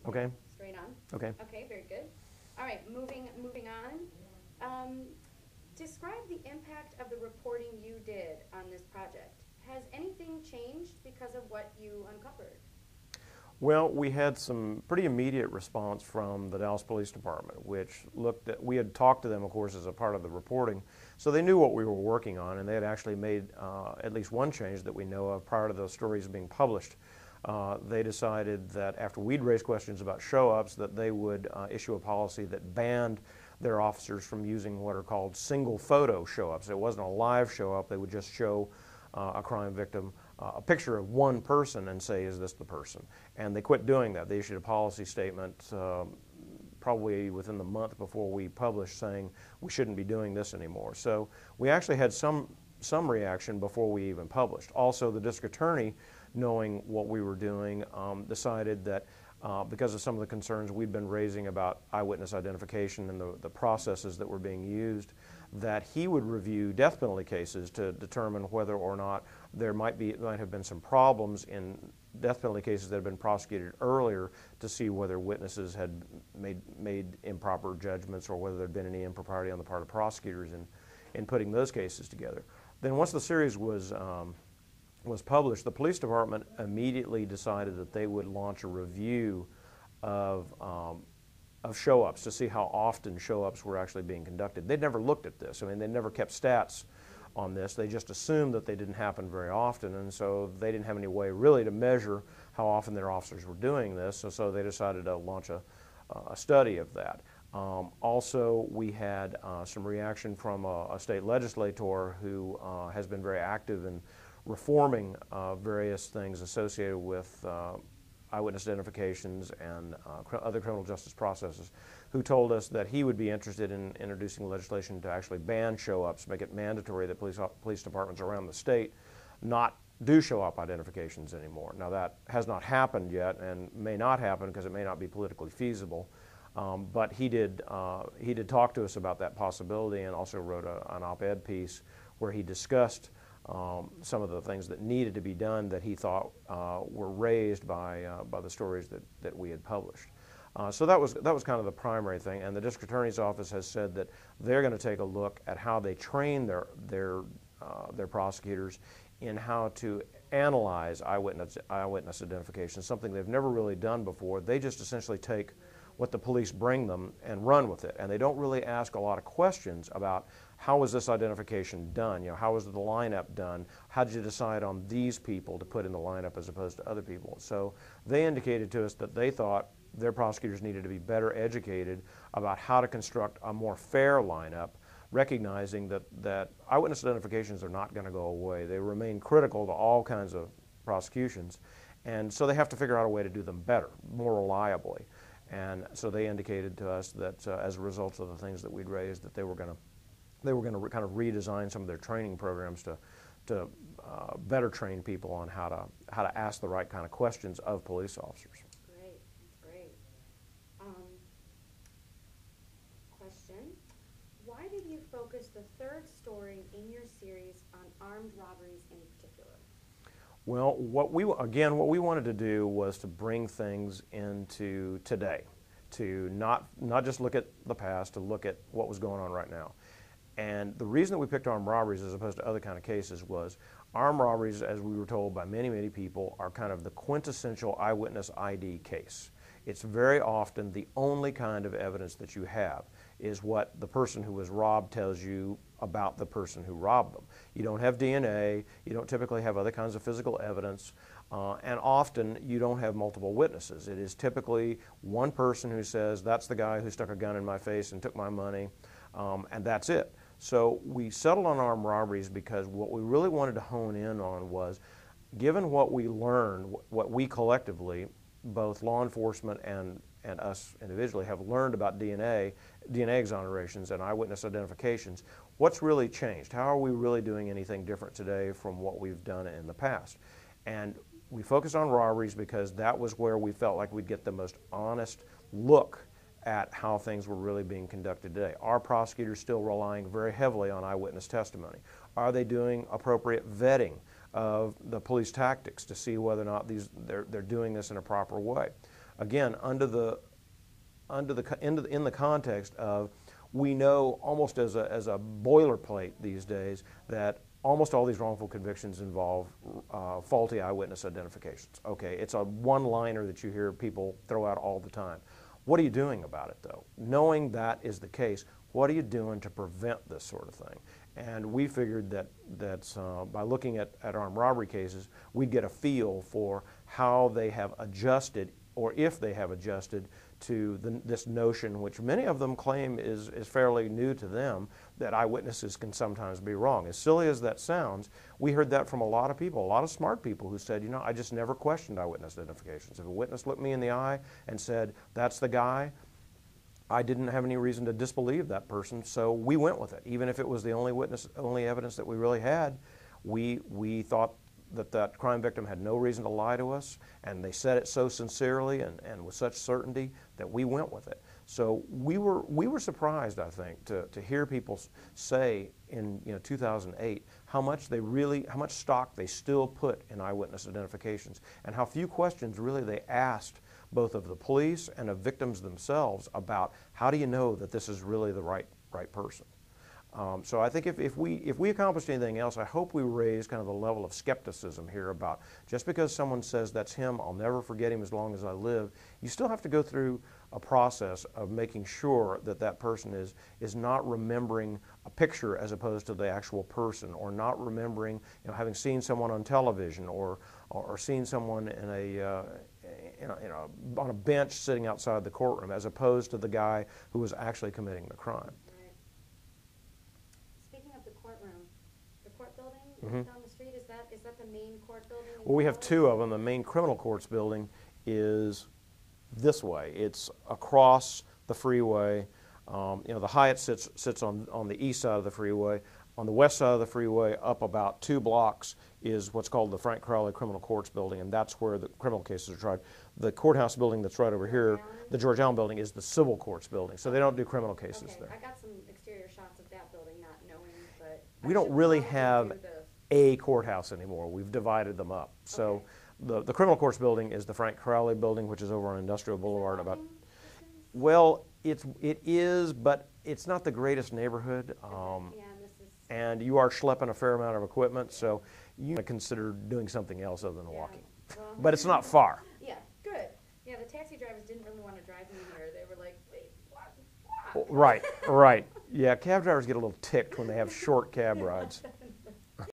Okay. Straight on. Okay. Okay, very good. All right, moving on. Describe the impact of the reporting you did on this project. Has anything changed because of what you uncovered? Well, we had some pretty immediate response from the Dallas Police Department, which looked at, we had talked to them, of course, as a part of the reporting, so they knew what we were working on, and they had actually made at least one change that we know of prior to those stories being published. They decided that after we'd raised questions about show-ups, that they would issue a policy that banned their officers from using what are called single photo show-ups. It wasn't a live show-up. They would just show a crime victim a picture of one person and say, is this the person? And they quit doing that. They issued a policy statement probably within the month before we published saying we shouldn't be doing this anymore. So we actually had some reaction before we even published. Also, the district attorney, knowing what we were doing, decided that because of some of the concerns we'd been raising about eyewitness identification and the processes that were being used, that he would review death penalty cases to determine whether or not there might have been some problems in death penalty cases that had been prosecuted earlier, to see whether witnesses had made improper judgments or whether there had been any impropriety on the part of prosecutors in putting those cases together. Then once the series was published, the police department immediately decided that they would launch a review of show-ups to see how often show-ups were actually being conducted. They'd never looked at this. I mean, they never kept stats on this. They just assumed that they didn't happen very often, and so they didn't have any way really to measure how often their officers were doing this, so they decided to launch a study of that. Also, we had some reaction from a state legislator who has been very active in reforming various things associated with eyewitness identifications and other criminal justice processes, who told us that he would be interested in introducing legislation to actually ban show-ups, make it mandatory that police departments around the state not do show-up identifications anymore. Now, that has not happened yet and may not happen because it may not be politically feasible, but he did talk to us about that possibility, and also wrote an op-ed piece where he discussed some of the things that needed to be done that he thought were raised by the stories that we had published. So that was kind of the primary thing, and the district attorney's office has said that they're going to take a look at how they train their prosecutors in how to analyze eyewitness identification, something they've never really done before. They just essentially take what the police bring them and run with it, and they don't really ask a lot of questions about how was this identification done, how was the lineup done, how did you decide on these people to put in the lineup as opposed to other people. So they indicated to us that they thought their prosecutors needed to be better educated about how to construct a more fair lineup, recognizing that eyewitness identifications are not going to go away. They remain critical to all kinds of prosecutions, and so they have to figure out a way to do them better, more reliably. And so they indicated to us that as a result of the things that we'd raised, that they were going to kind of redesign some of their training programs to better train people on how to ask the right kind of questions of police officers. Great, great. Question: why did you focus the third story in your series on armed robberies in particular? Well, what we wanted to do was to bring things into today, to not just look at the past, to look at what was going on right now. And the reason that we picked armed robberies as opposed to other kind of cases was armed robberies, as we were told by many, many people, are kind of the quintessential eyewitness ID case. It's very often the only kind of evidence that you have is what the person who was robbed tells you about the person who robbed them. You don't have DNA, you don't typically have other kinds of physical evidence, and often you don't have multiple witnesses. It is typically one person who says, that's the guy who stuck a gun in my face and took my money, and that's it. So we settled on armed robberies because what we really wanted to hone in on was, given what we learned, what we collectively, both law enforcement and us individually, have learned about DNA exonerations and eyewitness identifications, what's really changed? How are we really doing anything different today from what we've done in the past? And we focused on robberies because that was where we felt like we'd get the most honest look at how things were really being conducted today. Are prosecutors still relying very heavily on eyewitness testimony? Are they doing appropriate vetting of the police tactics to see whether or not they're doing this in a proper way? again, in the context of, we know almost as a boilerplate these days that almost all these wrongful convictions involve faulty eyewitness identifications. Okay, it's a one-liner that you hear people throw out all the time. What are you doing about it, though? Knowing that is the case, what are you doing to prevent this sort of thing? And we figured that by looking at armed robbery cases, we'd get a feel for how they have adjusted, or if they have adjusted, to this notion, which many of them claim is fairly new to them, that eyewitnesses can sometimes be wrong. As silly as that sounds, we heard that from a lot of people, a lot of smart people who said, you know, I just never questioned eyewitness identifications. If a witness looked me in the eye and said, that's the guy, I didn't have any reason to disbelieve that person, so we went with it. Even if it was the only evidence that we really had, we thought that crime victim had no reason to lie to us, and they said it so sincerely and with such certainty that we went with it. So we were surprised, I think, to hear people say in 2008 how much stock they still put in eyewitness identifications, and how few questions really they asked both of the police and of victims themselves about how do you know that this is really the right person. So I think if we accomplished anything else, I hope we raised kind of the level of skepticism here about, just because someone says that's him, I'll never forget him as long as I live, you still have to go through a process of making sure that that person is not remembering a picture as opposed to the actual person, or not remembering, having seen someone on television, or seen someone on a bench sitting outside the courtroom, as opposed to the guy who was actually committing the crime. Down the street, is that the main court building? Well, we have two of them. The main criminal courts building is this way. It's across the freeway. The Hyatt sits on the east side of the freeway. On the west side of the freeway, up about 2 blocks, is what's called the Frank Crowley Criminal Courts building, and that's where the criminal cases are tried. The courthouse building that's right over here, the George Allen building, is the civil courts building, so they don't do criminal cases there. I got some exterior shots of that building, not knowing, but we don't really have a courthouse anymore. We've divided them up. So the criminal courts building is the Frank Crowley building, which is over on Industrial Boulevard. Well, it is, but it's not the greatest neighborhood. And you are schlepping a fair amount of equipment, so you consider doing something else other than walking. Well, but it's not far. Yeah, good. Yeah, the taxi drivers didn't really want to drive me here. They were like, wait, what? Right. Yeah, cab drivers get a little ticked when they have short cab rides.